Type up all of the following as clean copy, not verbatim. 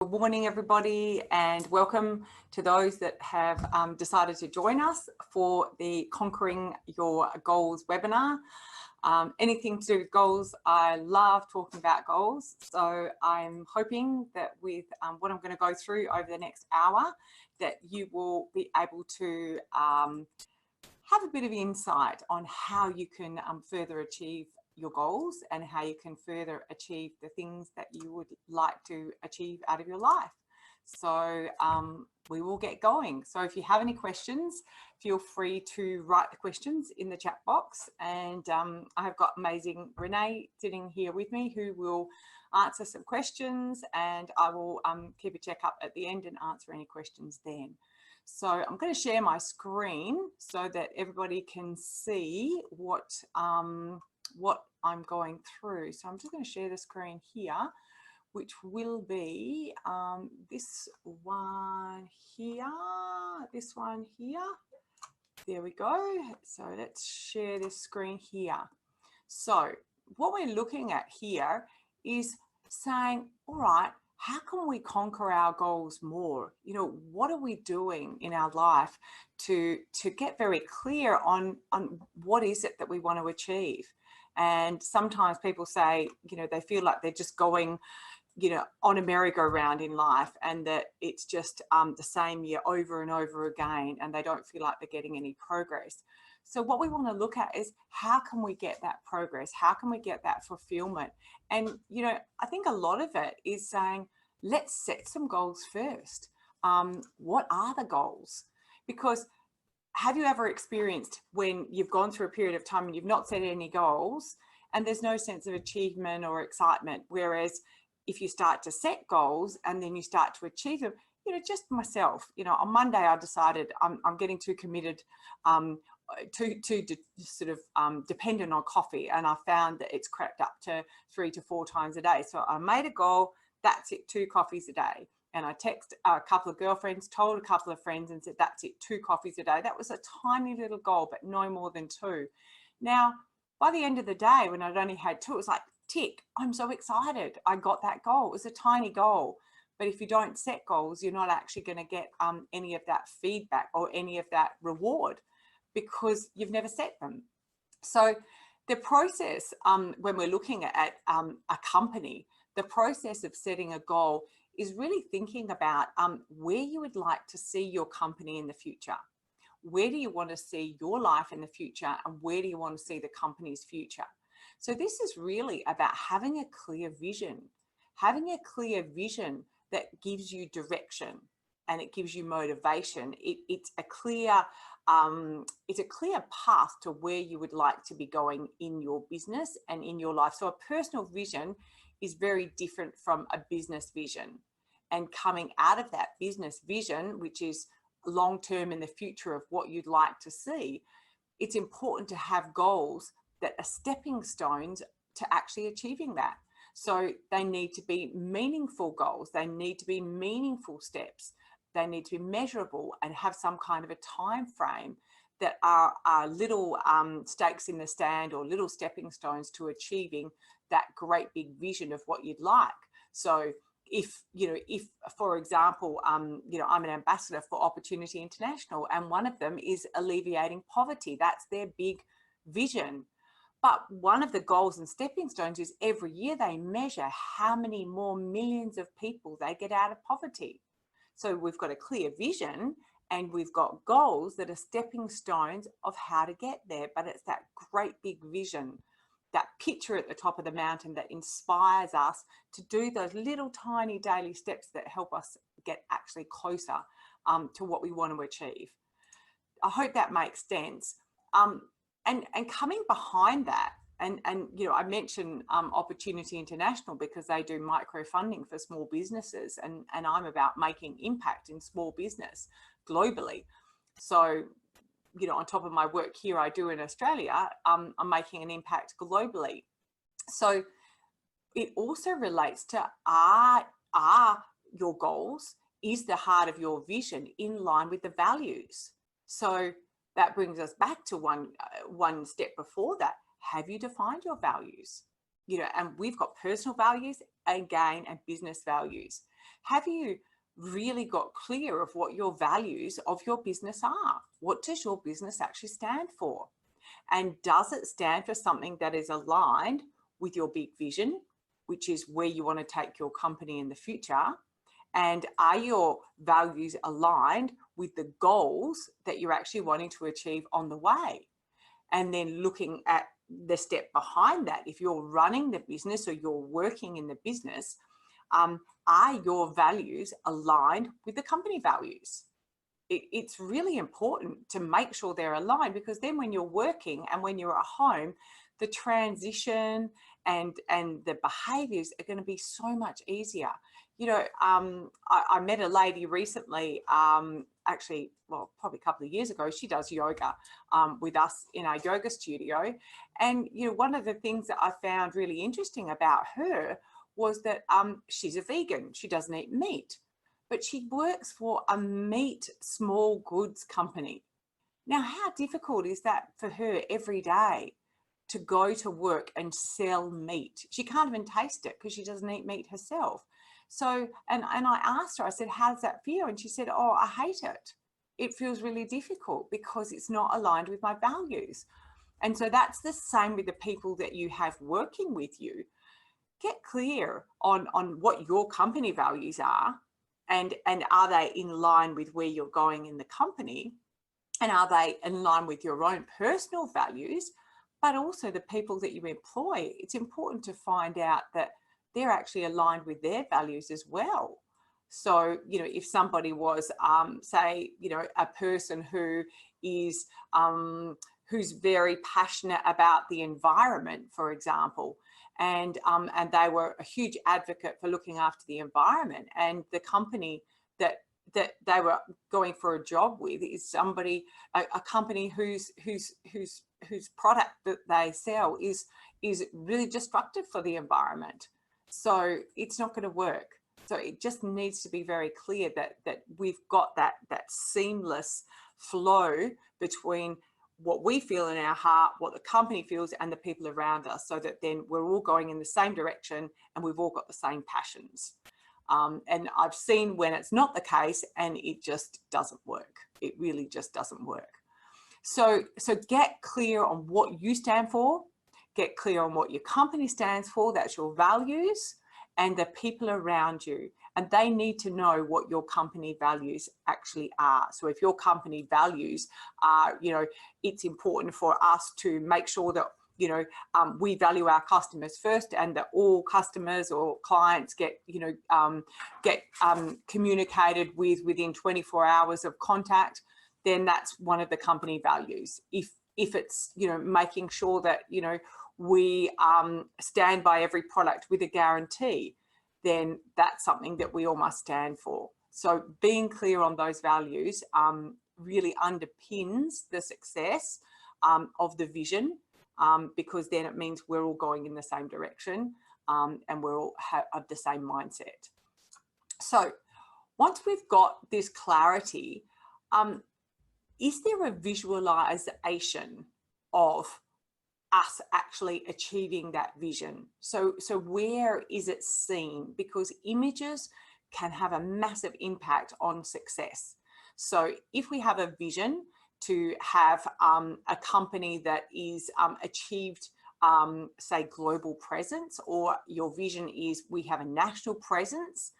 Good morning, everybody, and welcome to those that have decided to join us for the Conquering Your Goals webinar. Anything to do with goals, I love talking about goals. So I'm hoping that with what I'm going to go through over the next hour, that you will be able to have a bit of insight on how you can further achieve your goals and how you can further achieve the things that you would like to achieve out of your life. So we will get going. So if you have any questions, feel free to write the questions in the chat box. And I have got amazing Renee sitting here with me who will answer some questions, and I will keep a check up at the end and answer any questions then. So I'm going to share my screen so that everybody can see what I'm going through. So I'm just going to share the screen here, which will be this one here. There we go. So let's share this screen here. So what we're looking at here is saying, all right, how can we conquer our goals more? You know, what are we doing in our life to get very clear on what is it that we want to achieve? And sometimes people say, you know, they feel like they're just going, you know, on a merry-go-round in life, and that it's just the same year over and over again, and they don't feel like they're getting any progress. So what we want to look at is how can we get that progress? How can we get that fulfillment? And, you know, I think a lot of it is saying, let's set some goals first. What are the goals? Because have you ever experienced when you've gone through a period of time and you've not set any goals and there's no sense of achievement or excitement? Whereas if you start to set goals and then you start to achieve them, you know, just myself, you know, on Monday I decided I'm getting too committed, sort of dependent on coffee, and I found that it's crept up to 3 to 4 times a day. So I made a goal, that's it, 2 coffees a day. And I texted a couple of girlfriends, told a couple of friends and said, that's it, 2 coffees a day. That was a tiny little goal, but no more than 2. Now, by the end of the day, when I'd only had 2, it was like, tick, I'm so excited. I got that goal. It was a tiny goal. But if you don't set goals, you're not actually going to get any of that feedback or any of that reward because you've never set them. So the process, when we're looking at a company, the process of setting a goal is really thinking about where you would like to see your company in the future. Where do you want to see your life in the future, and where do you want to see the company's future? So this is really about having a clear vision that gives you direction and it gives you motivation. It's a clear path to where you would like to be going in your business and in your life. So a personal vision is very different from a business vision. And coming out of that business vision, which is long-term in the future of what you'd like to see, it's important to have goals that are stepping stones to actually achieving that. So they need to be meaningful goals. They need to be meaningful steps. They need to be measurable and have some kind of a time frame that are little stakes in the stand or little stepping stones to achieving that great big vision of what you'd like. So if for example, I'm an ambassador for Opportunity International, and one of them is alleviating poverty. That's their big vision. But one of the goals and stepping stones is every year they measure how many more millions of people they get out of poverty. So we've got a clear vision and we've got goals that are stepping stones of how to get there. But it's that great big vision, that picture at the top of the mountain that inspires us to do those little tiny daily steps that help us get actually closer to what we want to achieve. I hope that makes sense. And coming behind that, and you know, I mentioned Opportunity International because they do micro funding for small businesses, and I'm about making impact in small business globally. So, you know, on top of my work here I do in Australia, I'm making an impact globally. So it also relates to are your goals, is the heart of your vision in line with the values? So that brings us back to one step before that. Have you defined your values? You know, and we've got personal values again and business values. Have you really got clear of what your values of your business are? What does your business actually stand for? And does it stand for something that is aligned with your big vision, which is where you want to take your company in the future? And are your values aligned with the goals that you're actually wanting to achieve on the way? And then looking at the step behind that, if you're running the business or you're working in the business, are your values aligned with the company values? It's really important to make sure they're aligned, because then when you're working and when you're at home, the transition and the behaviors are going to be so much easier. You know, I met a lady recently, actually, well, probably a couple of years ago. She does yoga with us in our yoga studio. And, you know, one of the things that I found really interesting about her was that she's a vegan. She doesn't eat meat, but she works for a meat small goods company. Now, how difficult is that for her every day to go to work and sell meat? She can't even taste it because she doesn't eat meat herself. So, and I asked her, I said, how does that feel? And she said, oh, I hate it. It feels really difficult because it's not aligned with my values. And so that's the same with the people that you have working with you. Get clear on what your company values are, and are they in line with where you're going in the company, and are they in line with your own personal values, but also the people that you employ. It's important to find out that they're actually aligned with their values as well. So, you know, if somebody was, say, you know, a person who is, who's very passionate about the environment, for example, and they were a huge advocate for looking after the environment, and the company that they were going for a job with is somebody, a company whose product that they sell is really destructive for the environment. So it's not going to work. So it just needs to be very clear that we've got that seamless flow between what we feel in our heart, what the company feels, and the people around us, so that then we're all going in the same direction and we've all got the same passions. And I've seen when it's not the case and it just doesn't work. It really just doesn't work. So get clear on what you stand for, get clear on what your company stands for, that's your values, and the people around you. And they need to know what your company values actually are. So if your company values are, you know, it's important for us to make sure that, you know, we value our customers first, and that all customers or clients get, you know, communicated with within 24 hours of contact, then that's one of the company values. If it's, you know, making sure that, you know, we stand by every product with a guarantee, then that's something that we all must stand for. So being clear on those values really underpins the success of the vision, because then it means we're all going in the same direction and we're all have the same mindset. So once we've got this clarity, is there a visualization of us actually achieving that vision? So where is it seen? Because images can have a massive impact on success. So if we have a vision to have a company that is achieved, say, global presence, or your vision is we have a national presence,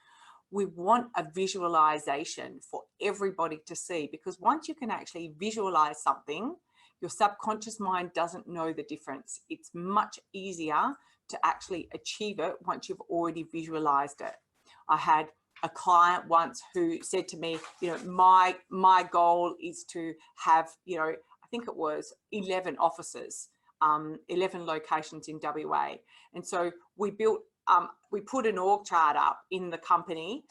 we want a visualization for everybody to see, because once you can actually visualize something, your subconscious mind doesn't know the difference. It's much easier to actually achieve it once you've already visualized it. I had a client once who said to me, you know, my goal is to have, you know, I think it was 11 offices, 11 locations in WA. And so we built, we put an org chart up in the company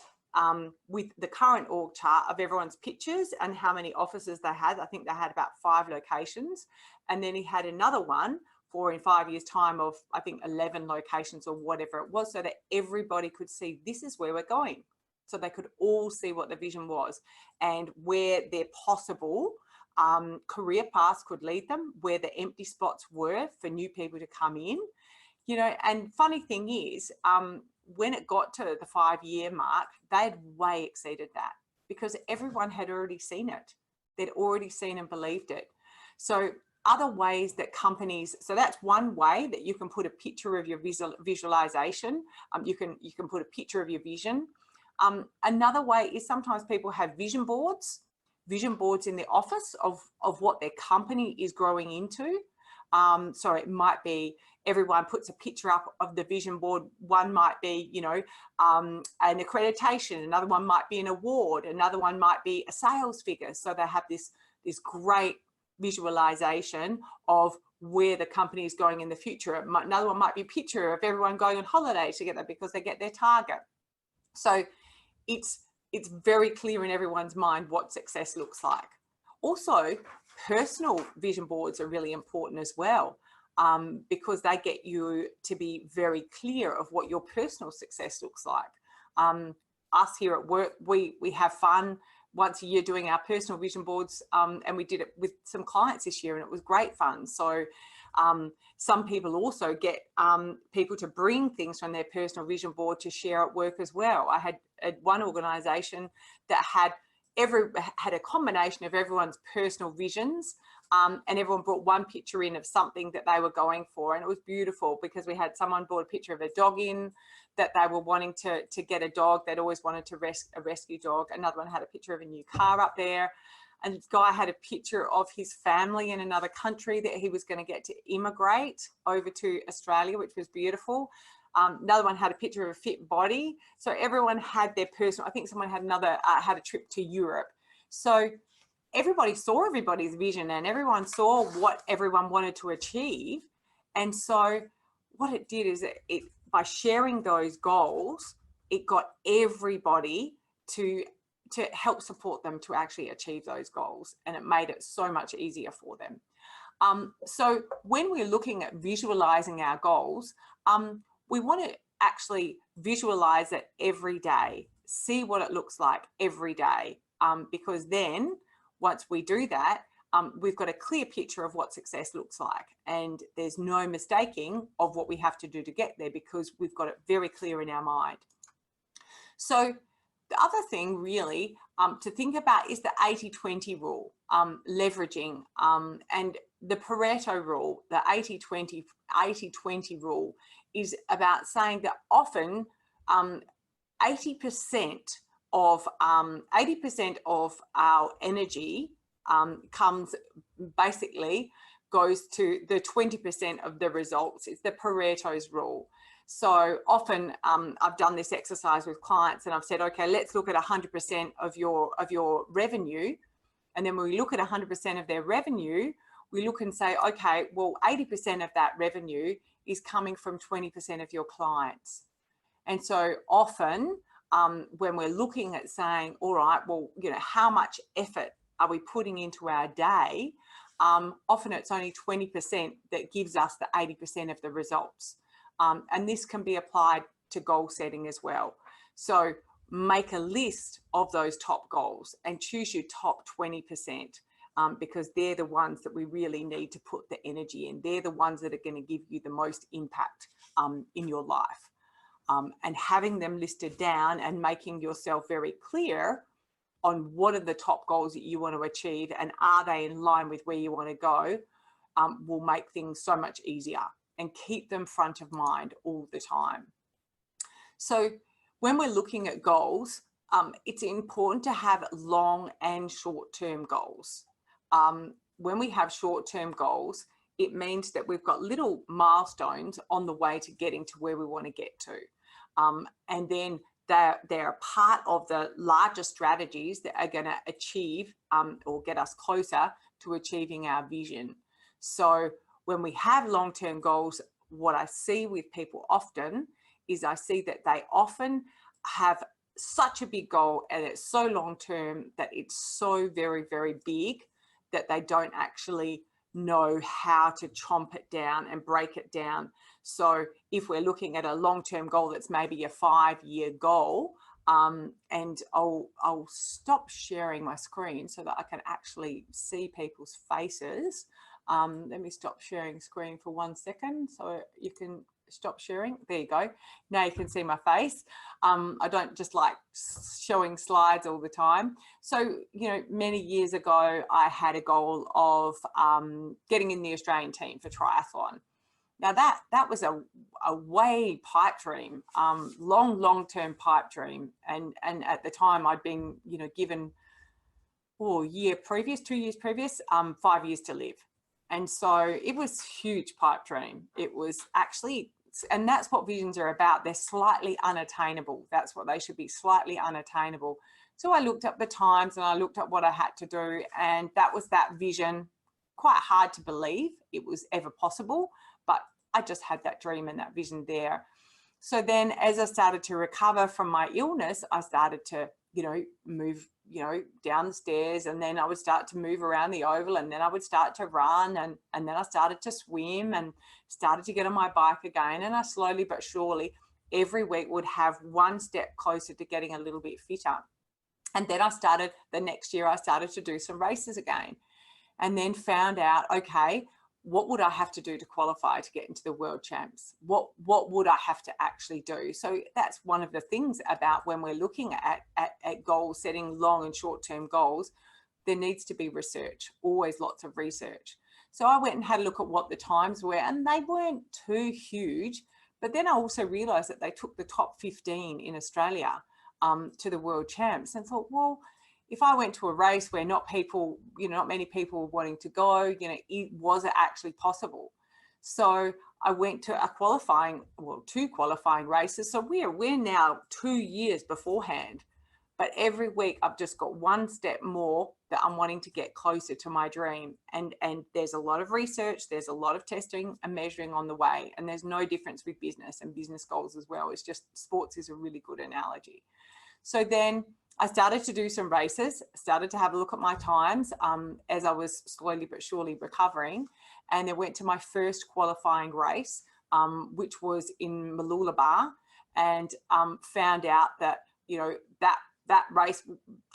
with the current org chart of everyone's pictures and how many offices they had. I think they had about 5 locations. And then he had another one for in 5 years' time of, I think, 11 locations or whatever it was, so that everybody could see this is where we're going. So they could all see what the vision was and where their possible career paths could lead them, where the empty spots were for new people to come in. You know, and funny thing is, when it got to the 5-year mark, they'd way exceeded that because everyone had already seen it. They'd already seen and believed it. So other ways that companies, so that's one way that you can put a picture of your visualization. You can put a picture of your vision. Another way is sometimes people have vision boards in the office of what their company is growing into. So it might be everyone puts a picture up of the vision board. One might be, you know, an accreditation. Another one might be an award. Another one might be a sales figure. So they have this great visualization of where the company is going in the future. Another one might be a picture of everyone going on holiday together because they get their target. So it's very clear in everyone's mind what success looks like. Also, personal vision boards are really important as well, because they get you to be very clear of what your personal success looks like. Us here at work, we have fun once a year doing our personal vision boards, and we did it with some clients this year and it was great fun. So some people also get people to bring things from their personal vision board to share at work as well. I had one organisation that had a combination of everyone's personal visions, and everyone brought one picture in of something that they were going for, and it was beautiful because we had someone brought a picture of a dog in that they were wanting to get a dog. They'd always wanted to a rescue dog. Another one had a picture of a new car up there, and this guy had a picture of his family in another country that he was going to get to immigrate over to Australia, which was beautiful. Another one had a picture of a fit body. So everyone had their personal, I think someone had had a trip to Europe. So everybody saw everybody's vision and everyone saw what everyone wanted to achieve. And so what it did is it by sharing those goals, it got everybody to help support them to actually achieve those goals. And it made it so much easier for them. So when we're looking at visualizing our goals, we want to actually visualize it every day, see what it looks like every day, because then once we do that, we've got a clear picture of what success looks like, and there's no mistaking of what we have to do to get there because we've got it very clear in our mind. So the other thing really to think about is the 80-20 rule, leveraging, and the Pareto rule. The 80-20 rule is about saying that often 80% of our energy goes to the 20% of the results. It's the Pareto's rule. So often I've done this exercise with clients and I've said, okay, let's look at 100% of your revenue. And then when we look at 100% of their revenue, we look and say, okay, well, 80% of that revenue is coming from 20% of your clients. And so often when we're looking at saying, all right, well, you know, how much effort are we putting into our day? Often it's only 20% that gives us the 80% of the results. And this can be applied to goal setting as well. So make a list of those top goals and choose your top 20%, because they're the ones that we really need to put the energy in. They're the ones that are going to give you the most impact in your life. And having them listed down and making yourself very clear on what are the top goals that you want to achieve and are they in line with where you want to go, will make things so much easier and keep them front of mind all the time. So when we're looking at goals, it's important to have long and short-term goals. When we have short-term goals, it means that we've got little milestones on the way to getting to where we want to get to. And then they're part of the larger strategies that are going to achieve or get us closer to achieving our vision. So when we have long-term goals, what I see with people often is I see that they often have such a big goal and it's so long-term that it's so very, very big that they don't actually know how to chomp it down and break it down. So if we're looking at a long-term goal that's maybe a 5-year goal, and I'll stop sharing my screen so that I can actually see people's faces. Let me stop sharing screen for 1 second so you can stop sharing. There you go. Now you can see my face. I don't just like showing slides all the time. So, you know, many years ago, I had a goal of getting in the Australian team for triathlon. Now that was a way pipe dream, long-term pipe dream. And at the time I'd been, you know, given 2 years previous, 5 years to live. And so it was huge pipe dream. It was actually, and that's what visions are about. They're slightly unattainable. That's what they should be, slightly unattainable. So I looked up the times and I looked up what I had to do. And that was that vision. Quite hard to believe it was ever possible, but I just had that dream and that vision there. So then as I started to recover from my illness, I started to, you know, move, you know, down the stairs, and then I would start to move around the oval, and then I would start to run, and then I started to swim and started to get on my bike again. And I slowly but surely every week would have one step closer to getting a little bit fitter. And then the next year I started to do some races again, and then found out, okay, what would I have to do to qualify to get into the world champs? What would I have to actually do? So that's one of the things about when we're looking at goal setting, long and short-term goals, there needs to be research, always lots of research. So I went and had a look at what the times were, and they weren't too huge, but then I also realized that they took the top 15 in Australia to the world champs, and thought, well, if I went to a race where not many people were wanting to go, you know, was it actually possible? So I went to two qualifying races. So we're now 2 years beforehand, but every week I've just got one step more that I'm wanting to get closer to my dream. And there's a lot of research, there's a lot of testing and measuring on the way. And there's no difference with business and business goals as well. It's just sports is a really good analogy. So then I started to do some races, started to have a look at my times as I was slowly but surely recovering. And I went to my first qualifying race, which was in Mooloolaba, and found out that, you know, that race,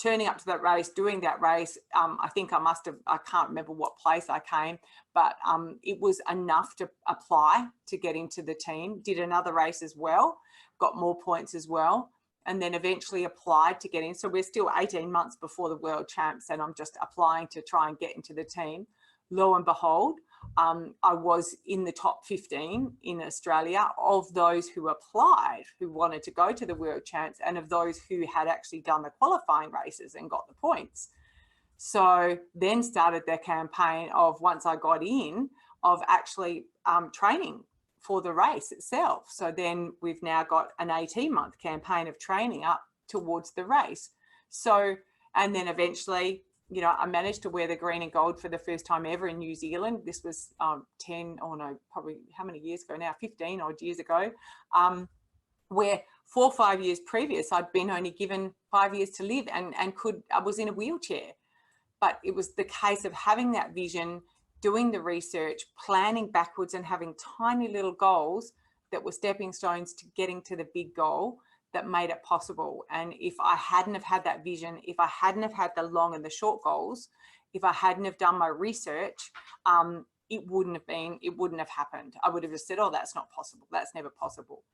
turning up to that race, doing that race, I think I can't remember what place I came, but it was enough to apply to get into the team. Did another race as well, got more points as well, and then eventually applied to get in. So we're still 18 months before the world champs, and I'm just applying to try and get into the team. Lo and behold, I was in the top 15 in Australia of those who applied, who wanted to go to the world champs, and of those who had actually done the qualifying races and got the points. So then started their campaign of, once I got in, of actually training for the race itself. So then we've now got an 18-month campaign of training up towards the race. So, and then eventually, you know, I managed to wear the green and gold for the first time ever in New Zealand. This was probably how many years ago now, 15 odd years ago, where 4 or 5 years previous, I'd been only given 5 years to live, and I was in a wheelchair. But it was the case of having that vision, doing the research, planning backwards, and having tiny little goals that were stepping stones to getting to the big goal that made it possible. And if I hadn't have had that vision, if I hadn't have had the long and the short goals, if I hadn't have done my research, it wouldn't have happened. I would have just said, oh, that's not possible. That's never possible.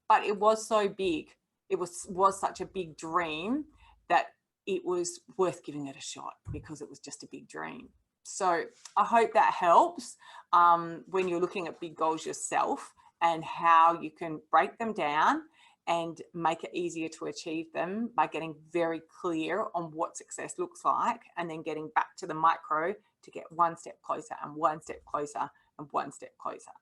But it was so big. It was such a big dream that it was worth giving it a shot, because it was just a big dream. So I hope that helps when you're looking at big goals yourself, and how you can break them down and make it easier to achieve them by getting very clear on what success looks like, and then getting back to the micro to get one step closer and one step closer and one step closer.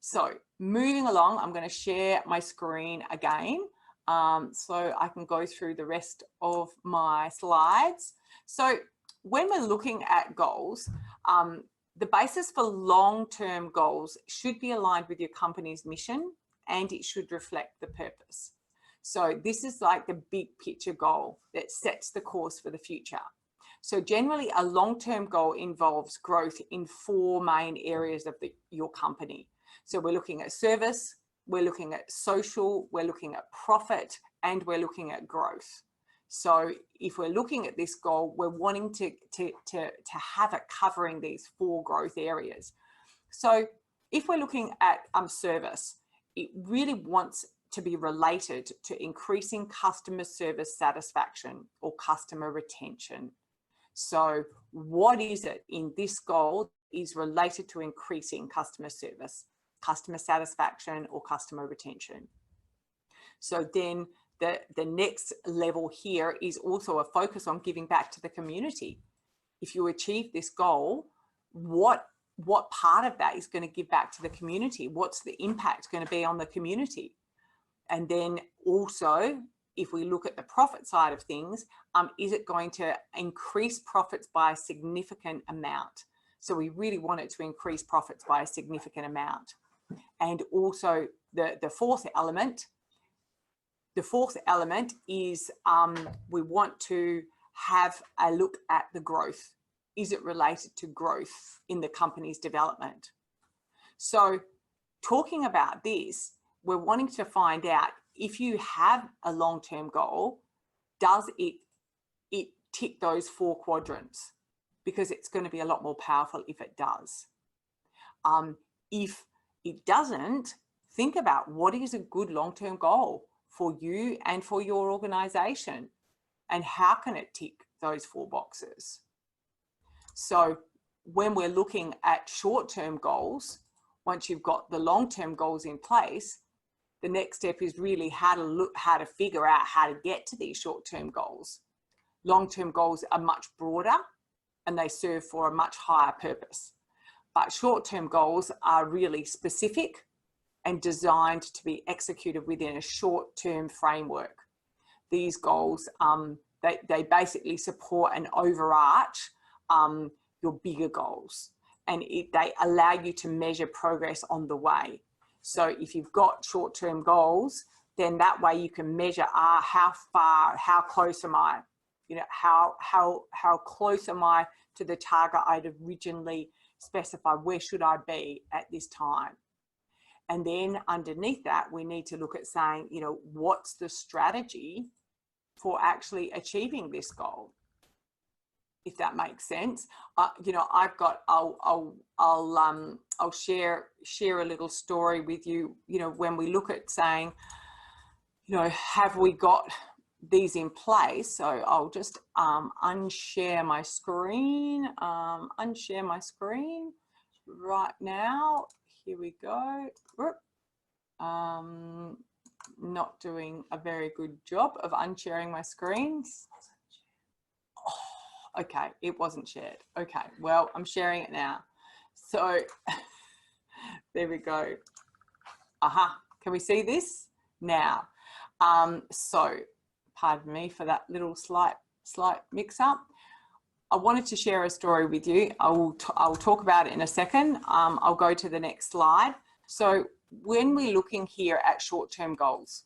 So moving along, I'm going to share my screen again so I can go through the rest of my slides. So when we're looking at goals, the basis for long-term goals should be aligned with your company's mission, and it should reflect the purpose. So this is like the big picture goal that sets the course for the future. So generally, a long-term goal involves growth in 4 main areas of your company. So we're looking at service, we're looking at social, we're looking at profit, and we're looking at growth. So if we're looking at this goal, we're wanting to have it covering these 4 growth areas. So if we're looking at service, it really wants to be related to increasing customer service satisfaction or customer retention. So what is it in this goal is related to increasing customer service, customer satisfaction, or customer retention? So then the next level here is also a focus on giving back to the community. If you achieve this goal, what part of that is going to give back to the community? What's the impact going to be on the community? And then also, if we look at the profit side of things, is it going to increase profits by a significant amount? So we really want it to increase profits by a significant amount. And also the fourth element is we want to have a look at the growth. Is it related to growth in the company's development? So talking about this, we're wanting to find out if you have a long-term goal, does it tick those 4 quadrants? Because it's going to be a lot more powerful if it does. If it doesn't, think about what is a good long-term goal for you and for your organization, and how can it tick those 4 boxes? So when we're looking at short-term goals, once you've got the long-term goals in place, the next step is really how to figure out how to get to these short-term goals. Long-term goals are much broader and they serve for a much higher purpose. But short-term goals are really specific and designed to be executed within a short-term framework. These goals, they basically support and overarch your bigger goals, and they allow you to measure progress on the way. So if you've got short-term goals, then that way you can measure how close am I? You know, how close am I to the target I'd originally specified? Where should I be at this time? And then underneath that, we need to look at saying, you know, what's the strategy for actually achieving this goal? If that makes sense. You know, I'll share a little story with you. You know, when we look at saying, you know, have we got these in place? So I'll just unshare my screen. Unshare my screen right now. Here we go. Not doing a very good job of unsharing my screens. Okay, it wasn't shared. Okay, well, I'm sharing it now. So there we go. Aha, can we see this now? So pardon me for that little slight mix up. I wanted to share a story with you. I'll talk about it in a second. I'll go to the next slide. So when we're looking here at short-term goals,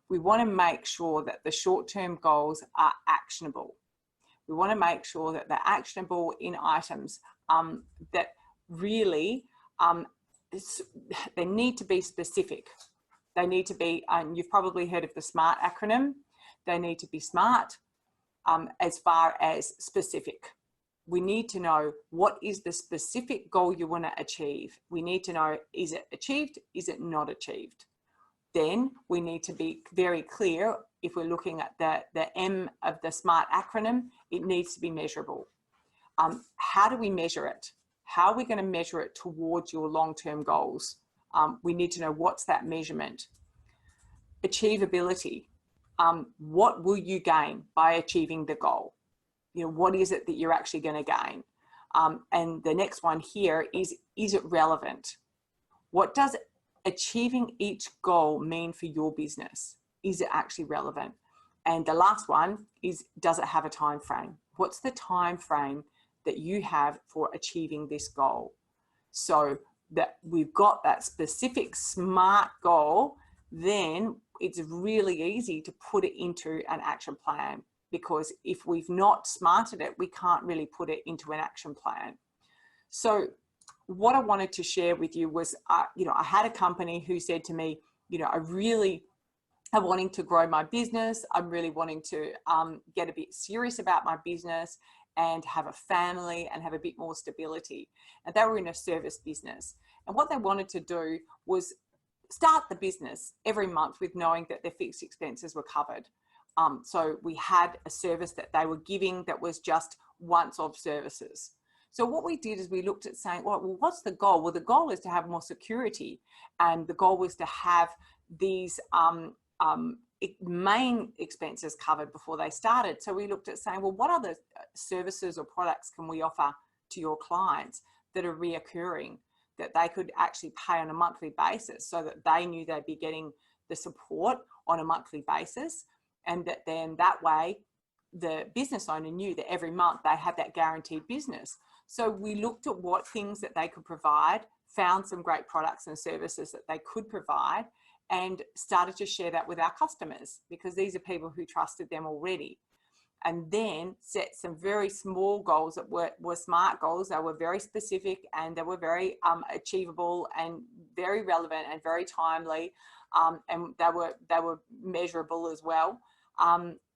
we want to make sure that the short-term goals are actionable. We want to make sure that they're actionable in items that really, they need to be specific. They need to be, you've probably heard of the SMART acronym. They need to be SMART as far as specific. We need to know what is the specific goal you want to achieve. We need to know, is it achieved? Is it not achieved? Then we need to be very clear. If we're looking at the M of the SMART acronym, it needs to be measurable. How do we measure it? How are we going to measure it towards your long-term goals? We need to know what's that measurement. Achievability. What will you gain by achieving the goal? You know, what is it that you're actually going to gain? And the next one here is it relevant? What does achieving each goal mean for your business? Is it actually relevant? And the last one is, does it have a time frame? What's the time frame that you have for achieving this goal? So that we've got that specific SMART goal, then it's really easy to put it into an action plan, because if we've not smarted it, we can't really put it into an action plan. So what I wanted to share with you was, you know, I had a company who said to me, you know, I'm wanting to grow my business. I'm really wanting to get a bit serious about my business and have a family and have a bit more stability. And they were in a service business. And what they wanted to do was start the business every month with knowing that their fixed expenses were covered. So we had a service that they were giving that was just once off services. So what we did is we looked at saying, well, what's the goal? Well, the goal is to have more security, and the goal was to have these main expenses covered before they started. So we looked at saying, well, what other services or products can we offer to your clients that are reoccurring, that they could actually pay on a monthly basis, so that they knew they'd be getting the support on a monthly basis, and that then that way the business owner knew that every month they had that guaranteed business. So we looked at what things that they could provide, found some great products and services that they could provide, and started to share that with our customers, because these are people who trusted them already. And then set some very small goals that were SMART goals. They were very specific, and they were very achievable and very relevant and very timely, and they were measurable as well.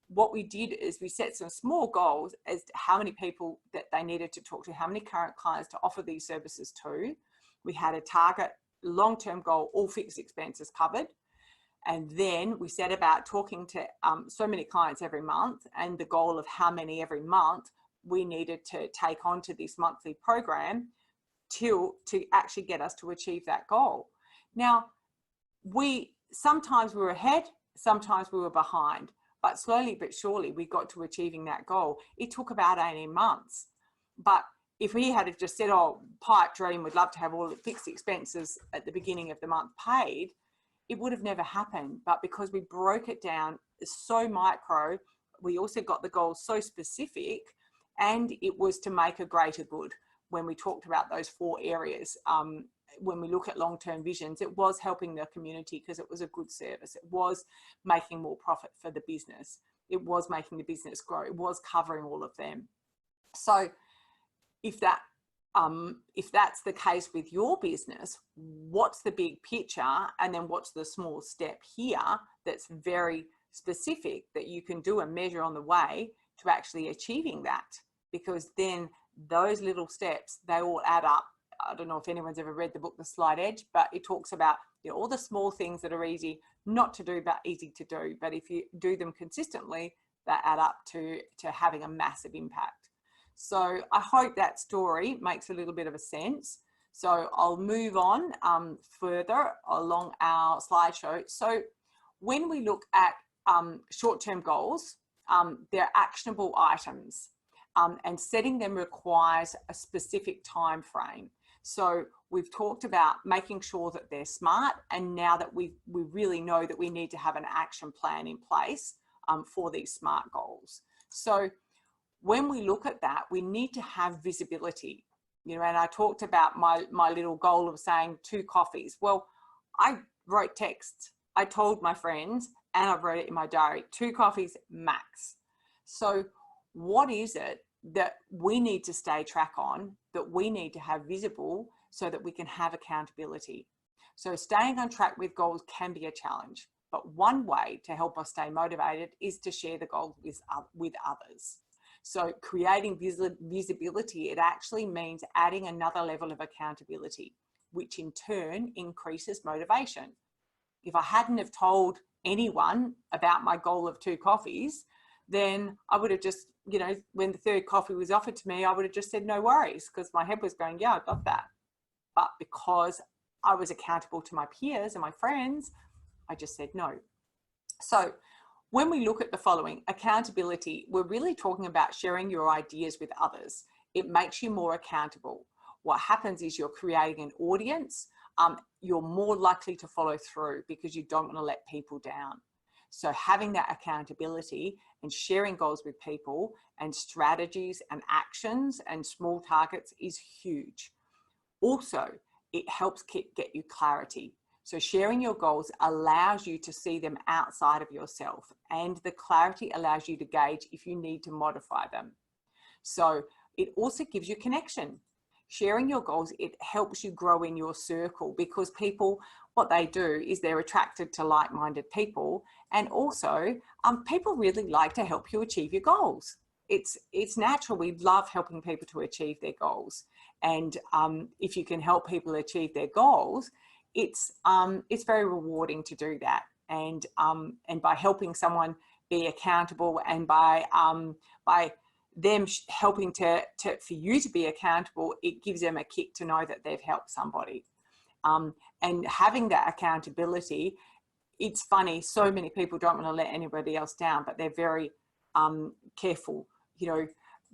What we did is we set some small goals as to how many people that they needed to talk to, how many current clients to offer these services to. We had a target long-term goal, all fixed expenses covered. And then we set about talking to so many clients every month, and the goal of how many every month we needed to take on to this monthly program to actually get us to achieve that goal. Now, sometimes we were ahead, sometimes we were behind, but slowly but surely we got to achieving that goal. It took about 18 months. But if we had just said, oh, pipe dream, we'd love to have all the fixed expenses at the beginning of the month paid, it would have never happened. But because we broke it down so micro, we also got the goals so specific, and it was to make a greater good. When we talked about those 4 areas, when we look at long-term visions, it was helping the community because it was a good service. It was making more profit for the business. It was making the business grow. It was covering all of them. So if that's the case with your business, what's the big picture? And then what's the small step here that's very specific that you can do and measure on the way to actually achieving that? Because then those little steps, they all add up. I don't know if anyone's ever read the book, The Slight Edge, but it talks about, you know, all the small things that are easy not to do, but easy to do. But if you do them consistently, they add up to having a massive impact. So I hope that story makes a little bit of a sense. So I'll move on further along our slideshow. So when we look at short-term goals, they're actionable items, and setting them requires a specific time frame. So we've talked about making sure that they're SMART, and now that we really know that we need to have an action plan in place for these SMART goals. So when we look at that, we need to have visibility. You know, and I talked about my little goal of saying 2 coffees. Well, I wrote texts. I told my friends, and I wrote it in my diary, 2 coffees max. So what is it that we need to stay track on, that we need to have visible so that we can have accountability? So staying on track with goals can be a challenge, but one way to help us stay motivated is to share the goals with others. So creating visibility, it actually means adding another level of accountability, which in turn increases motivation. If I hadn't have told anyone about my goal of 2 coffees, then I would have just, you know, when the 3rd coffee was offered to me, I would have just said, no worries, because my head was going, yeah, I got that. But because I was accountable to my peers and my friends, I just said no. So when we look at the following, accountability, we're really talking about sharing your ideas with others. It makes you more accountable. What happens is you're creating an audience. You're more likely to follow through because you don't want to let people down. So having that accountability and sharing goals with people and strategies and actions and small targets is huge. Also, it helps get you clarity. So sharing your goals allows you to see them outside of yourself, and the clarity allows you to gauge if you need to modify them. So it also gives you connection. Sharing your goals, it helps you grow in your circle, because people, what they do is they're attracted to like-minded people, and also people really like to help you achieve your goals. It's natural. We love helping people to achieve their goals, and if you can help people achieve their goals, it's very rewarding to do that. And by helping someone be accountable, and by them helping for you to be accountable, it gives them a kick to know that they've helped somebody. And having that accountability, it's funny, so many people don't want to let anybody else down, but they're very careful, you know,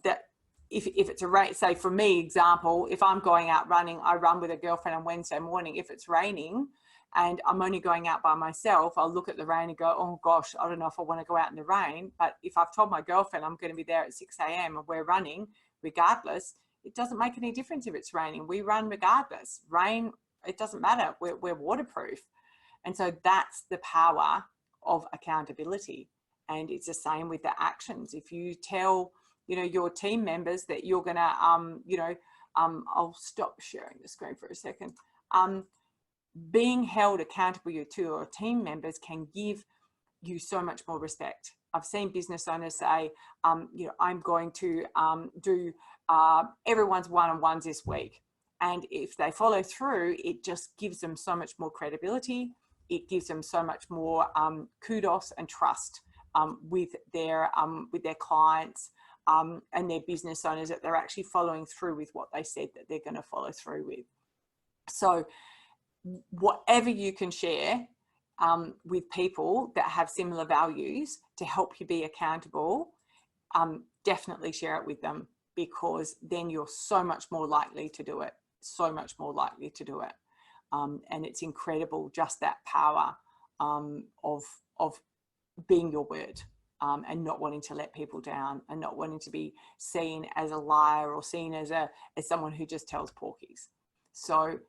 that if it's a rain, say for me, example, if I'm going out running, I run with a girlfriend on Wednesday morning. If it's raining and I'm only going out by myself, I'll look at the rain and go, oh gosh, I don't know if I want to go out in the rain. But if I've told my girlfriend I'm going to be there at 6 a.m. and we're running regardless, it doesn't make any difference if it's raining. We run regardless. Rain, it doesn't matter. We're waterproof. And so that's the power of accountability. And it's the same with the actions. If you tell, you know, your team members that you're going to, I'll stop sharing the screen for a second. Being held accountable to your team members can give you so much more respect. I've seen business owners say, you know, I'm going to do everyone's one-on-ones this week. And if they follow through, it just gives them so much more credibility. It gives them so much more kudos and trust with their clients and their business owners, that they're actually following through with what they said that they're going to follow through with. So whatever you can share with people that have similar values to help you be accountable, definitely share it with them, because then you're so much more likely to do it, so much more likely to do it. And it's incredible, just that power of being your word, and not wanting to let people down, and not wanting to be seen as a liar or seen as someone who just tells porkies. So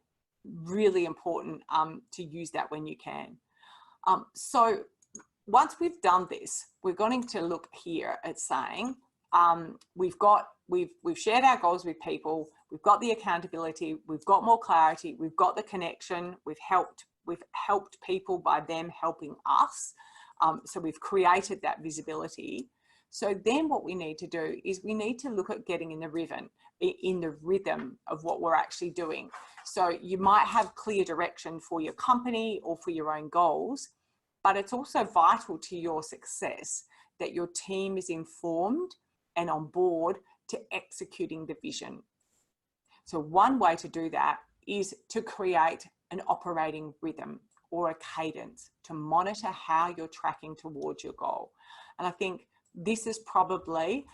really important to use that when you can. So once we've done this, we're going to look here at saying we've shared our goals with people, we've got the accountability, we've got more clarity, we've got the connection, we've helped people by them helping us. So we've created that visibility. So then what we need to do is we need to look at getting in the rhythm of what we're actually doing. So you might have clear direction for your company or for your own goals, but it's also vital to your success that your team is informed and on board to executing the vision. So one way to do that is to create an operating rhythm or a cadence to monitor how you're tracking towards your goal. And I think this is probably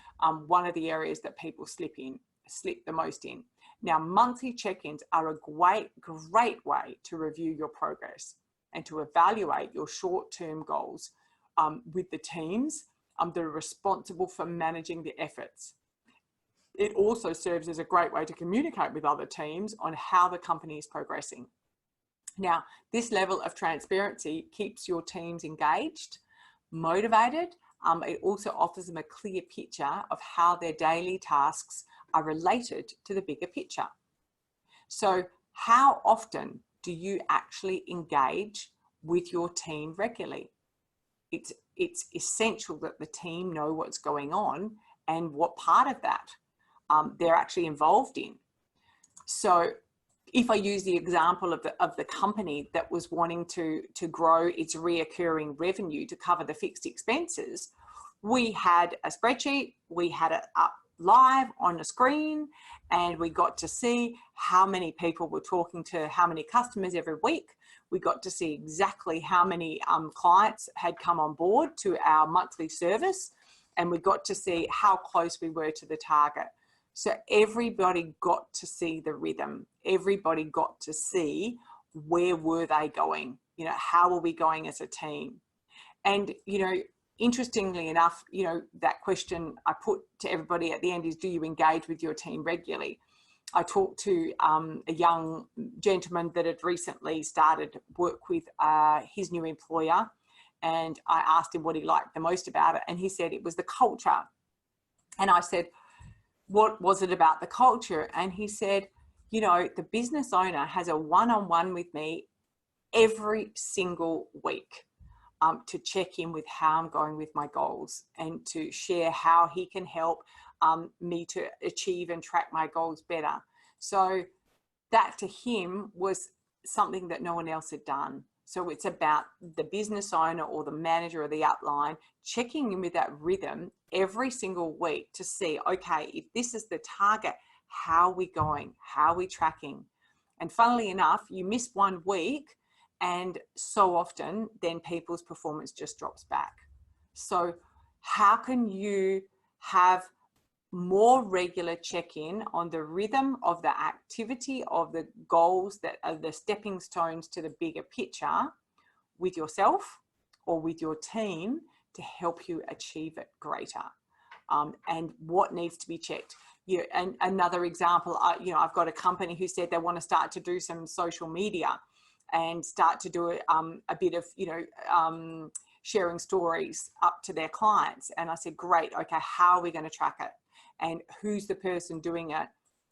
one of the areas that people slip the most in. Now, monthly check-ins are a great way to review your progress and to evaluate your short-term goals with the teams that are responsible for managing the efforts. It also serves as a great way to communicate with other teams on how the company is progressing. Now, this level of transparency keeps your teams engaged, motivated. It also offers them a clear picture of how their daily tasks are related to the bigger picture. So how often do you actually engage with your team regularly? It's essential that the team know what's going on and what part of that they're actually involved in. So if I use the example of the company that was wanting to grow its reoccurring revenue to cover the fixed expenses, we had a spreadsheet, we had it up live on the screen, and we got to see how many people were talking to how many customers every week. We got to see exactly how many clients had come on board to our monthly service, and we got to see how close we were to the target. So everybody got to see the rhythm. Everybody got to see where were they going, you know, how are we going as a team? And, you know, interestingly enough, you know, that question I put to everybody at the end is, do you engage with your team regularly? I talked to a young gentleman that had recently started work with his new employer, and I asked him what he liked the most about it, and he said it was the culture. And I said, what was it about the culture? And he said, you know, the business owner has a one-on-one with me every single week to check in with how I'm going with my goals and to share how he can help me to achieve and track my goals better. So that to him was something that no one else had done. So it's about the business owner or the manager or the upline checking in with that rhythm every single week to see, okay, if this is the target, how are we going? How are we tracking? And funnily enough, you miss 1 week and so often then people's performance just drops back. So how can you have more regular check-in on the rhythm of the activity of the goals that are the stepping stones to the bigger picture with yourself or with your team to help you achieve it greater? And what needs to be checked? And another example, I've got a company who said they want to start to do some social media and start to do a bit of, sharing stories up to their clients. And I said, great, okay, how are we going to track it? And who's the person doing it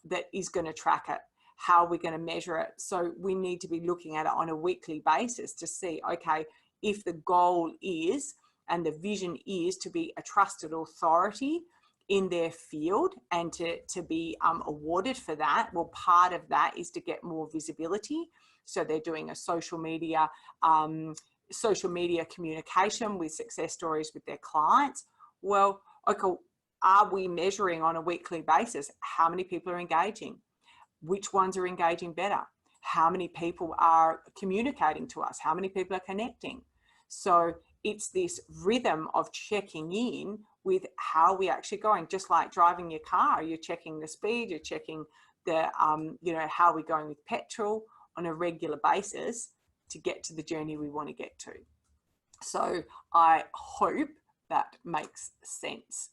that is going to track it? How are we going to measure it? So we need to be looking at it on a weekly basis to see, okay, if the goal is and the vision is to be a trusted authority in their field and to be awarded for that, well, part of that is to get more visibility. So they're doing a social media communication with success stories with their clients. Well, okay, are we measuring on a weekly basis how many people are engaging? Which ones are engaging better? How many people are communicating to us? How many people are connecting? So it's this rhythm of checking in with how we're actually going. Just like driving your car, you're checking the speed, you're checking the, how we're going with petrol on a regular basis to get to the journey we want to get to. So I hope that makes sense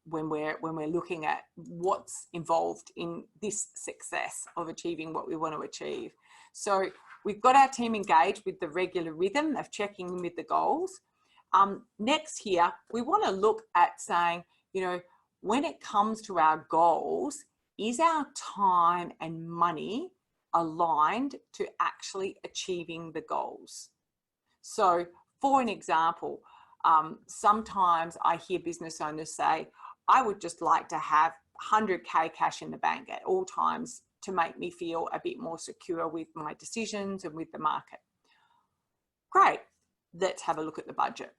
when we're looking at what's involved in this success of achieving what we want to achieve. So we've got our team engaged with the regular rhythm of checking in with the goals. Next here, we want to look at saying, when it comes to our goals, is our time and money aligned to actually achieving the goals? So for an example, sometimes I hear business owners say, I would just like to have 100K cash in the bank at all times to make me feel a bit more secure with my decisions and with the market. Great, let's have a look at the budget.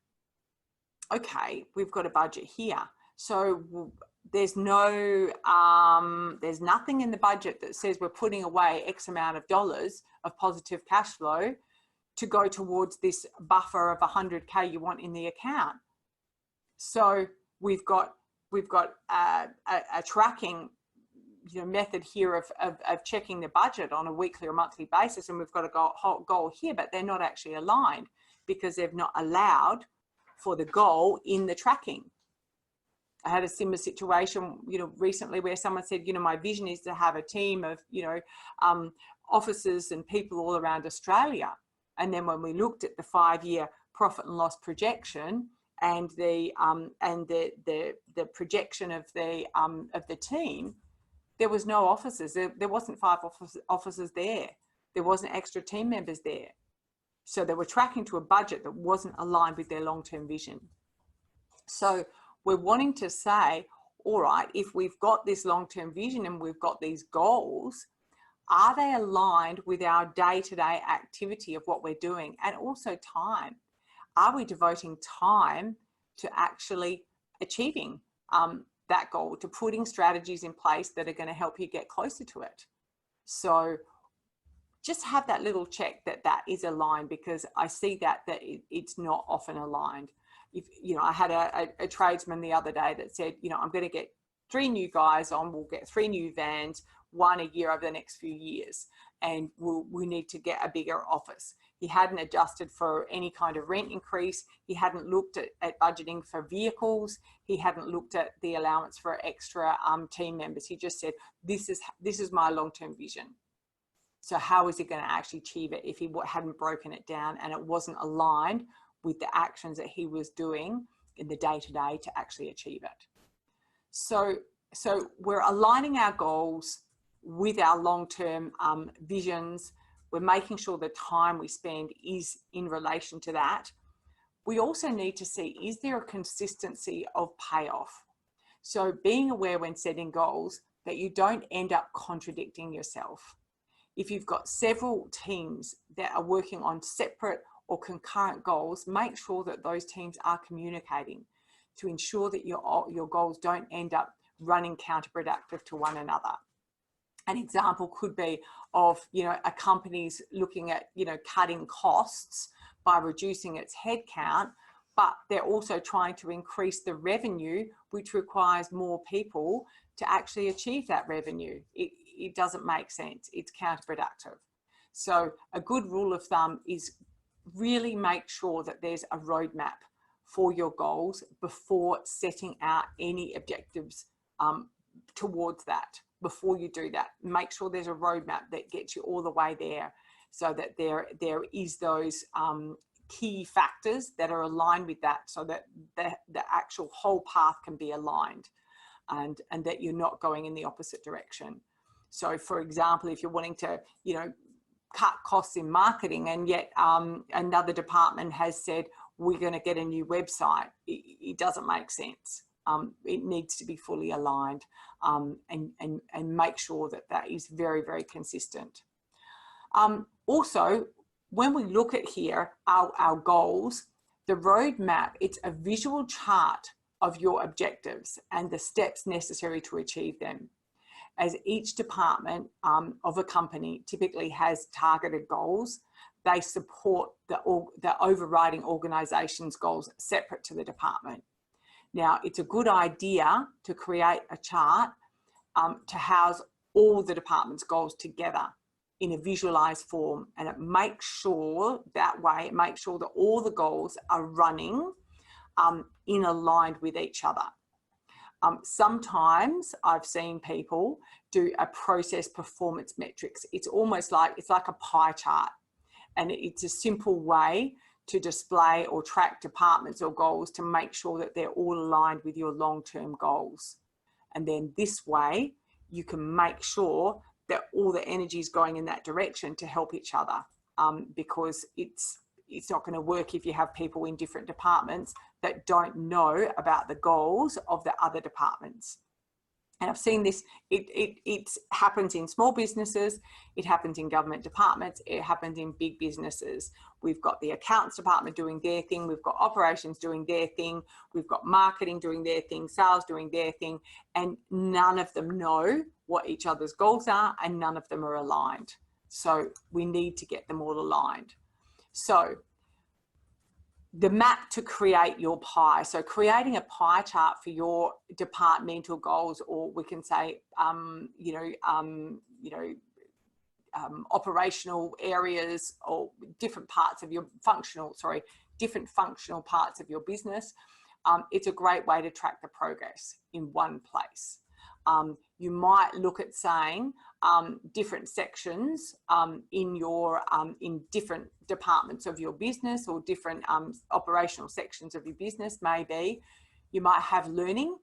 Okay, we've got a budget here. So there's nothing in the budget that says we're putting away X amount of dollars of positive cash flow to go towards this buffer of 100K you want in the account. So we've got a tracking method here of checking the budget on a weekly or monthly basis, and we've got a goal here, but they're not actually aligned because they've not allowed for the goal in the tracking. I had a similar situation, recently where someone said, my vision is to have a team of, officers and people all around Australia. And then when we looked at the 5-year profit and loss projection and the projection of the team, there was no officers. There wasn't 5 officers there. There wasn't extra team members there. So they were tracking to a budget that wasn't aligned with their long-term vision. So we're wanting to say, all right, if we've got this long-term vision and we've got these goals, are they aligned with our day-to-day activity of what we're doing? And also time. Are we devoting time to actually achieving that goal, to putting strategies in place that are going to help you get closer to it? So just have that little check that is aligned, because I see that it's not often aligned. If I had a tradesman the other day that said, I'm going to get 3 new guys on, we'll get 3 new vans, 1 a year over the next few years, and we need to get a bigger office. He hadn't adjusted for any kind of rent increase. He hadn't looked at budgeting for vehicles. He hadn't looked at the allowance for extra team members. He just said, this is my long-term vision. So how is he going to actually achieve it if he hadn't broken it down and it wasn't aligned with the actions that he was doing in the day-to-day to actually achieve it? So we're aligning our goals with our long-term visions. We're making sure the time we spend is in relation to that. We also need to see, is there a consistency of payoff? So being aware when setting goals that you don't end up contradicting yourself. if you've got several teams that are working on separate or concurrent goals, make sure that those teams are communicating to ensure that your goals don't end up running counterproductive to one another. An example could be of, a company's looking at, cutting costs by reducing its headcount, but they're also trying to increase the revenue, which requires more people to actually achieve that revenue. It doesn't make sense. It's counterproductive. So a good rule of thumb is really make sure that there's a roadmap for your goals before setting out any objectives towards that. Before you do that, make sure there's a roadmap that gets you all the way there, so that there is those key factors that are aligned with that, so that the actual whole path can be aligned, and that you're not going in the opposite direction. So for example, if you're wanting to, cut costs in marketing, and yet another department has said, we're going to get a new website, it doesn't make sense. It needs to be fully aligned, and make sure that that is very, very consistent. Also, when we look at here, our goals, the roadmap, it's a visual chart of your objectives and the steps necessary to achieve them. As each department of a company typically has targeted goals, they support the overriding organisation's goals separate to the department. Now, it's a good idea to create a chart to house all the department's goals together in a visualized form, and it makes sure that all the goals are running in aligned with each other. Sometimes I've seen people do a process performance metrics. It's almost like, it's like a pie chart, and it's a simple way to display or track departments or goals to make sure that they're all aligned with your long-term goals. And then this way you can make sure that all the energy is going in that direction to help each other, because it's not going to work if you have people in different departments that don't know about the goals of the other departments. And I've seen this, it happens in small businesses, it happens in government departments, it happens in big businesses. We've got the accounts department doing their thing, we've got operations doing their thing, we've got marketing doing their thing, sales doing their thing, and none of them know what each other's goals are, and none of them are aligned. So we need to get them all aligned. So the map to create your pie. So creating a pie chart for your departmental goals, or we can say, operational areas, or different parts of your different functional parts of your business. It's a great way to track the progress in one place. You might look at saying different sections in different departments of your business, or different operational sections of your business. Maybe you might have learning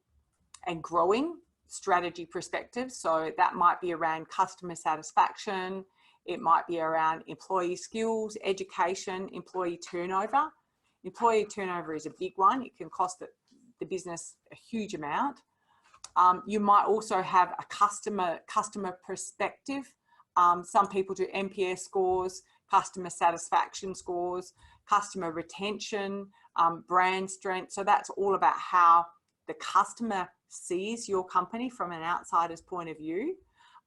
and growing strategy perspectives. So that might be around customer satisfaction. It might be around employee skills, education, employee turnover. Employee turnover is a big one. It can cost the business a huge amount. You might also have a customer perspective. Some people do NPS scores, customer satisfaction scores, customer retention, brand strength. So that's all about how the customer sees your company from an outsider's point of view.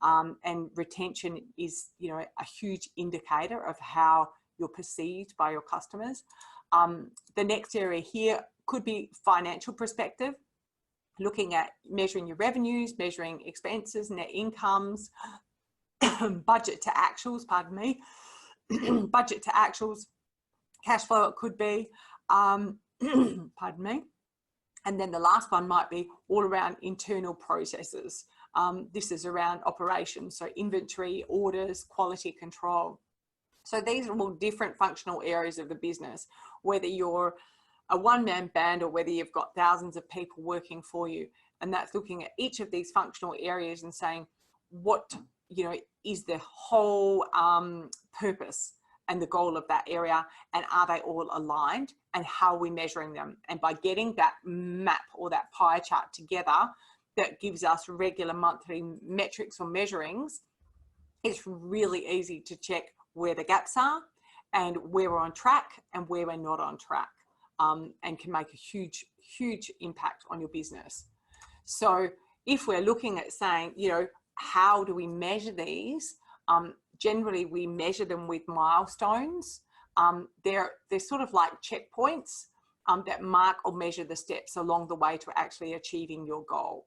And retention is, a huge indicator of how you're perceived by your customers. The next area here could be financial perspective, looking at measuring your revenues, measuring expenses, net incomes, budget to actuals, budget to actuals, cash flow it could be, pardon me. And then the last one might be all around internal processes. This is around operations, so inventory, orders, quality control. So these are all different functional areas of the business, whether you're a one-man band or whether you've got thousands of people working for you. And that's looking at each of these functional areas and saying, what, is the whole purpose and the goal of that area, and are they all aligned, and how are we measuring them? And by getting that map or that pie chart together, that gives us regular monthly metrics or measurings, it's really easy to check where the gaps are and where we're on track and where we're not on track, and can make a huge, huge impact on your business. So if we're looking at saying, you know, how do we measure these? Generally, we measure them with milestones. They're sort of like checkpoints that mark or measure the steps along the way to actually achieving your goal.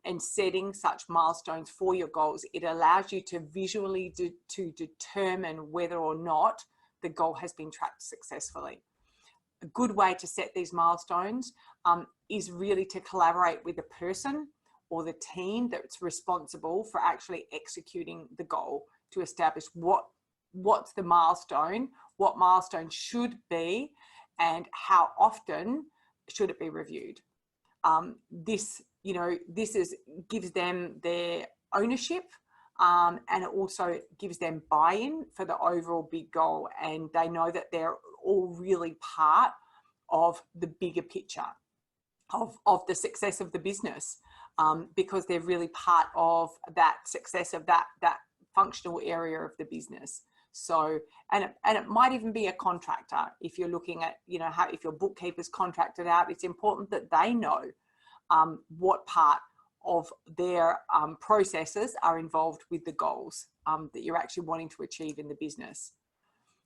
And setting such milestones for your goals, it allows you to visually to determine whether or not the goal has been tracked successfully. A good way to set these milestones is really to collaborate with the person or the team that's responsible for actually executing the goal, to establish what's the milestone, what milestone should be, and how often should it be reviewed. This gives them their ownership, and it also gives them buy-in for the overall big goal, and they know that they're all really part of the bigger picture of the success of the business, because they're really part of that success of that functional area of the business. So, and it might even be a contractor. If you're looking at, you know, if your bookkeeper's contracted out, it's important that they know what part of their processes are involved with the goals that you're actually wanting to achieve in the business.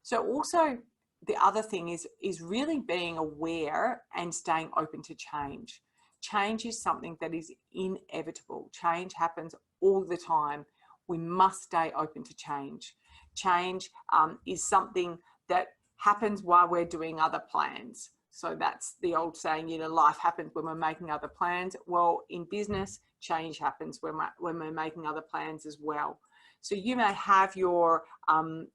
So also the other thing is really being aware and staying open to change. Change is something that is inevitable. Change happens all the time. We must stay open to change. Change is something that happens while we're doing other plans. So that's the old saying, you know, life happens when we're making other plans. Well, in business, change happens when we're making other plans as well. So you may have your,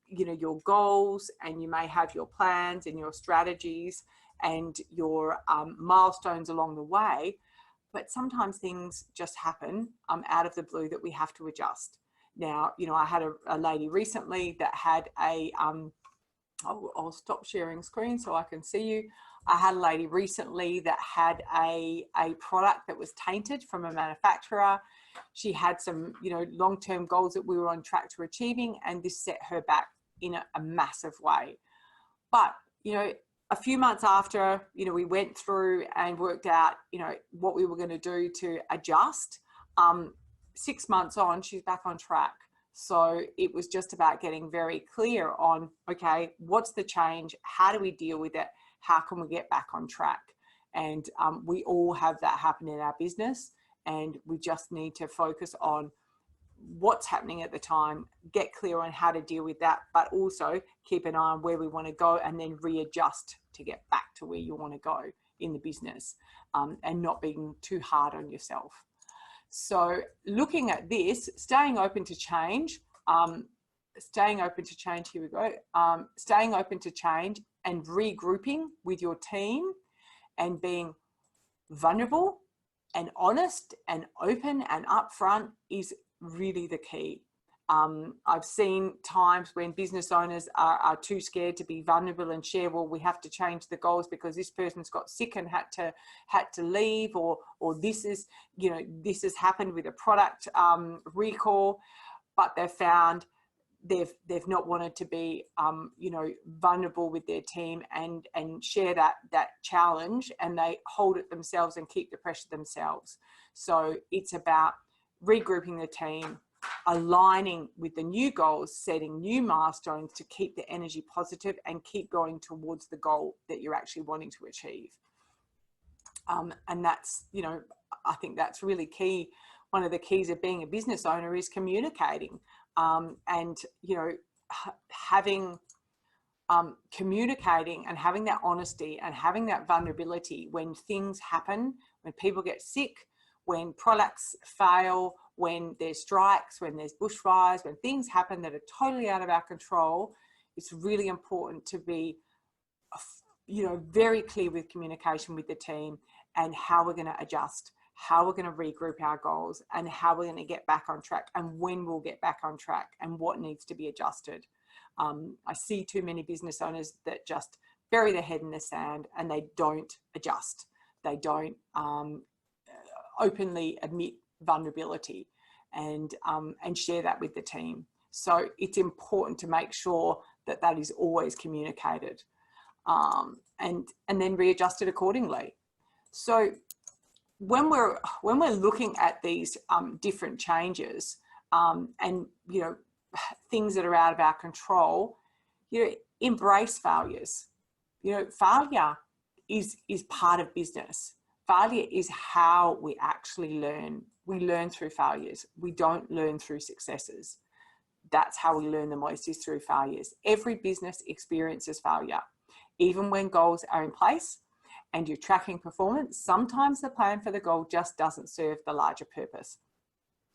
your goals, and you may have your plans and your strategies and your milestones along the way, but sometimes things just happen out of the blue that we have to adjust. Now, you know, I had a lady recently that had a, I'll stop sharing screen so I can see you. I had a lady recently that had a product that was tainted from a manufacturer. She had some, you know, long-term goals that we were on track to achieving, and this set her back in a massive way. But, you know, a few months after, you know, we went through and worked out, you know, what we were going to do to adjust. 6 months on, she's back on track. So it was just about getting very clear on, okay, what's the change? How do we deal with it? How can we get back on track? And we all have that happen in our business, and we just need to focus on what's happening at the time, get clear on how to deal with that, but also keep an eye on where we want to go, and then readjust to get back to where you want to go in the business, and not being too hard on yourself. So looking at this, staying open to change, staying open to change and regrouping with your team, and being vulnerable and honest and open and upfront is really the key. I've seen times when business owners are too scared to be vulnerable and share, well, we have to change the goals because this person's got sick and had to leave, or this is, you know, this has happened with a product recall, but they've found they've not wanted to be vulnerable with their team and share that challenge, and they hold it themselves and keep the pressure themselves. So it's about regrouping the team, aligning with the new goals, setting new milestones to keep the energy positive and keep going towards the goal that you're actually wanting to achieve. And that's, you know, I think that's really key. One of the keys of being a business owner is communicating, and, you know, communicating and having that honesty and having that vulnerability when things happen, when people get sick, when products fail, when there's strikes, when there's bushfires, when things happen that are totally out of our control. It's really important to be, you know, very clear with communication with the team and how we're going to adjust, how we're going to regroup our goals, and how we're going to get back on track, and when we'll get back on track, and what needs to be adjusted. I see too many business owners that just bury their head in the sand and they don't adjust. They don't openly admit vulnerability and share that with the team. So it's important to make sure that that is always communicated, and then readjusted accordingly. So when we're looking at these different changes, and things that are out of our control, embrace failures. Failure is part of business. Failure is how we actually learn. We learn through failures. We don't learn through successes. That's how we learn the most, is through failures. Every business experiences failure. Even when goals are in place and you're tracking performance, sometimes the plan for the goal just doesn't serve the larger purpose,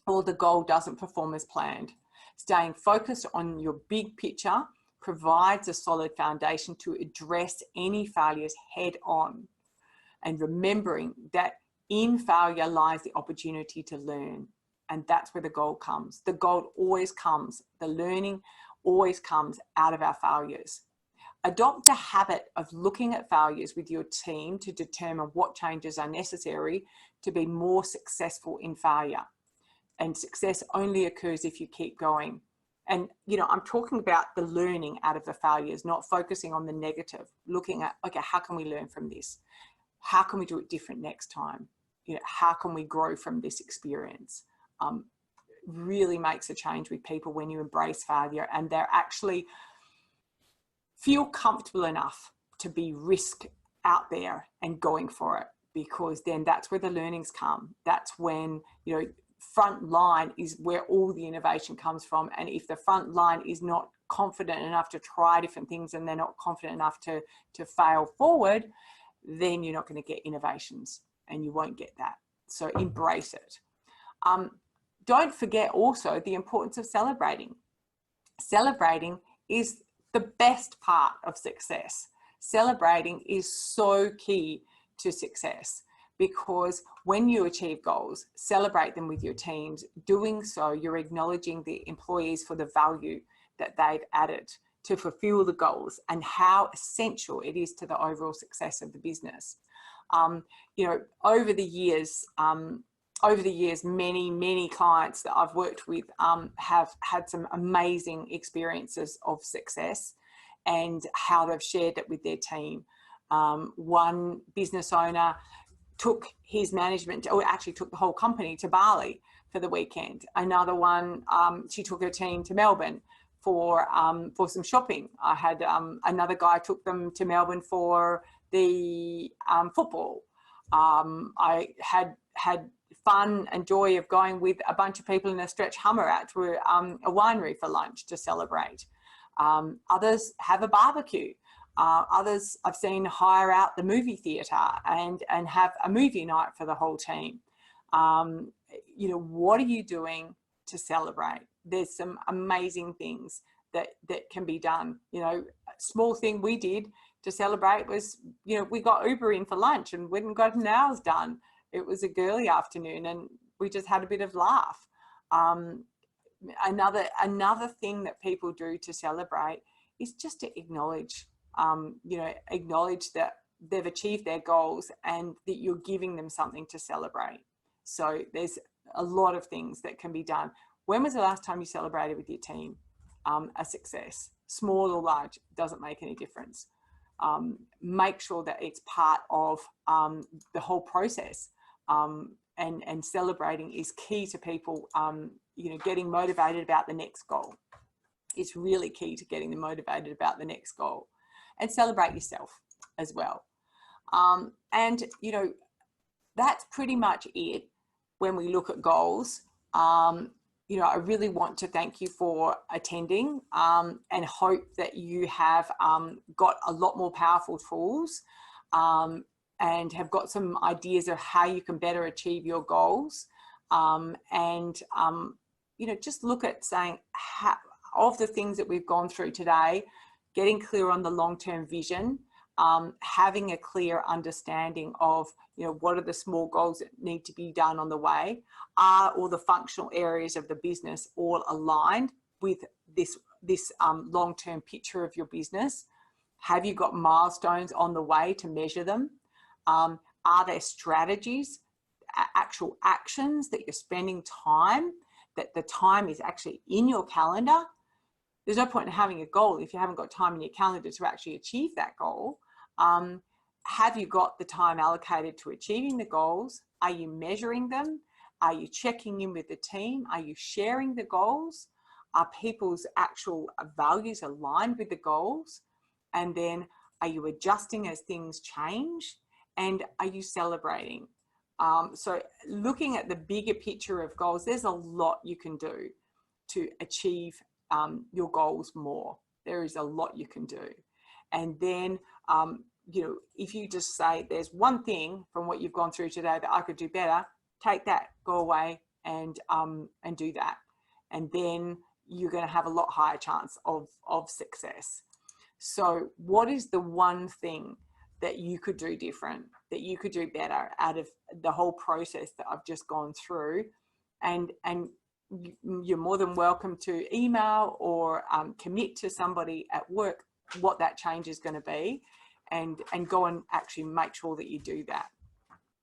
or the goal doesn't perform as planned. Staying focused on your big picture provides a solid foundation to address any failures head on, and remembering that in failure lies the opportunity to learn. And that's where the goal comes. The goal always comes, the learning always comes out of our failures. Adopt a habit of looking at failures with your team to determine what changes are necessary to be more successful in failure. And success only occurs if you keep going. And, I'm talking about the learning out of the failures, not focusing on the negative, looking at, okay, how can we learn from this? How can we do it different next time? How can we grow from this experience? Really makes a change with people when you embrace failure and they're actually feel comfortable enough to be risk out there and going for it, because then that's where the learnings come. That's when, front line is where all the innovation comes from. And if the front line is not confident enough to try different things and they're not confident enough to fail forward, then you're not going to get innovations and you won't get that. So embrace it. Don't forget also the importance of celebrating. Celebrating is the best part of success. Celebrating is so key to success, because when you achieve goals, celebrate them with your teams. Doing so, you're acknowledging the employees for the value that they've added to fulfill the goals and how essential it is to the overall success of the business. Over the years, many clients that I've worked with have had some amazing experiences of success and how they've shared it with their team. One business owner took his management, or actually took the whole company to Bali for the weekend. Another one, she took her team to Melbourne for some shopping. I had another guy took them to Melbourne for the football. I had fun and joy of going with a bunch of people in a stretch Hummer out to a winery for lunch to celebrate. Others have a barbecue. Others I've seen hire out the movie theatre and have a movie night for the whole team. What are you doing to celebrate? There's some amazing things that can be done. A small thing we did to celebrate was, we got Uber in for lunch and went and got nails done. It was a girly afternoon and we just had a bit of laugh. Another thing that people do to celebrate is just to acknowledge that they've achieved their goals and that you're giving them something to celebrate. So there's a lot of things that can be done. When was the last time you celebrated with your team a success? Small or large, doesn't make any difference. Make sure that it's part of the whole process. And celebrating is key to people, getting motivated about the next goal. It's really key to getting them motivated about the next goal. And celebrate yourself as well. That's pretty much it when we look at goals. I really want to thank you for attending and hope that you have got a lot more powerful tools and have got some ideas of how you can better achieve your goals. Just look at saying, of the things that we've gone through today, getting clear on the long-term vision, having a clear understanding of, what are the small goals that need to be done on the way? Are all the functional areas of the business all aligned with this long-term picture of your business? Have you got milestones on the way to measure them? Are there strategies, actual actions that you're spending time that the time is actually in your calendar. There's no point in having a goal if you haven't got time in your calendar to actually achieve that goal. Have you got the time allocated to achieving the goals? Are you measuring them? Are you checking in with the team? Are you sharing the goals? Are people's actual values aligned with the goals? And then are you adjusting as things change? And are you celebrating? So looking at the bigger picture of goals, there's a lot you can do to achieve your goals more. There is a lot you can do. And then, you know, if you just say there's one thing from what you've gone through today that I could do better, take that, go away and do that. And then you're going to have a lot higher chance of success. So what is the one thing that you could do different, that you could do better out of the whole process that I've just gone through? And you're more than welcome to email or commit to somebody at work what that change is going to be, and go and actually make sure that you do that,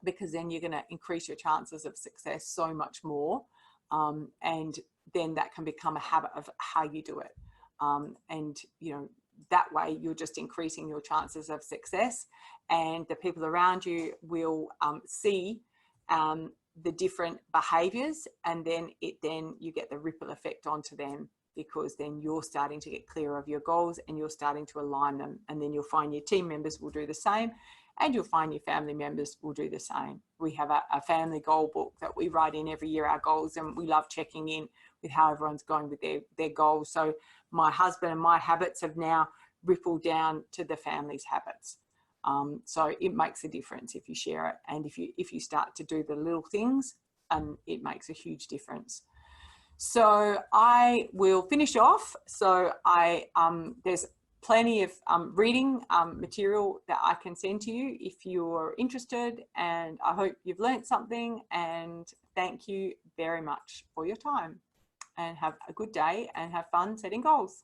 because then you're going to increase your chances of success so much more. And then that can become a habit of how you do it. And, you know, that way you're just increasing your chances of success, and the people around you will see the different behaviors, and then you get the ripple effect onto them, because then you're starting to get clear of your goals and you're starting to align them, and then you'll find your team members will do the same, and you'll find your family members will do the same. We have a family goal book that we write in every year, our goals, and we love checking in with how everyone's going with their goals. So my husband and my habits have now rippled down to the family's habits. So it makes a difference if you share it, and if you start to do the little things, it makes a huge difference. So I will finish off. So there's plenty of reading material that I can send to you if you're interested, and I hope you've learned something, and thank you very much for your time, and have a good day and have fun setting goals.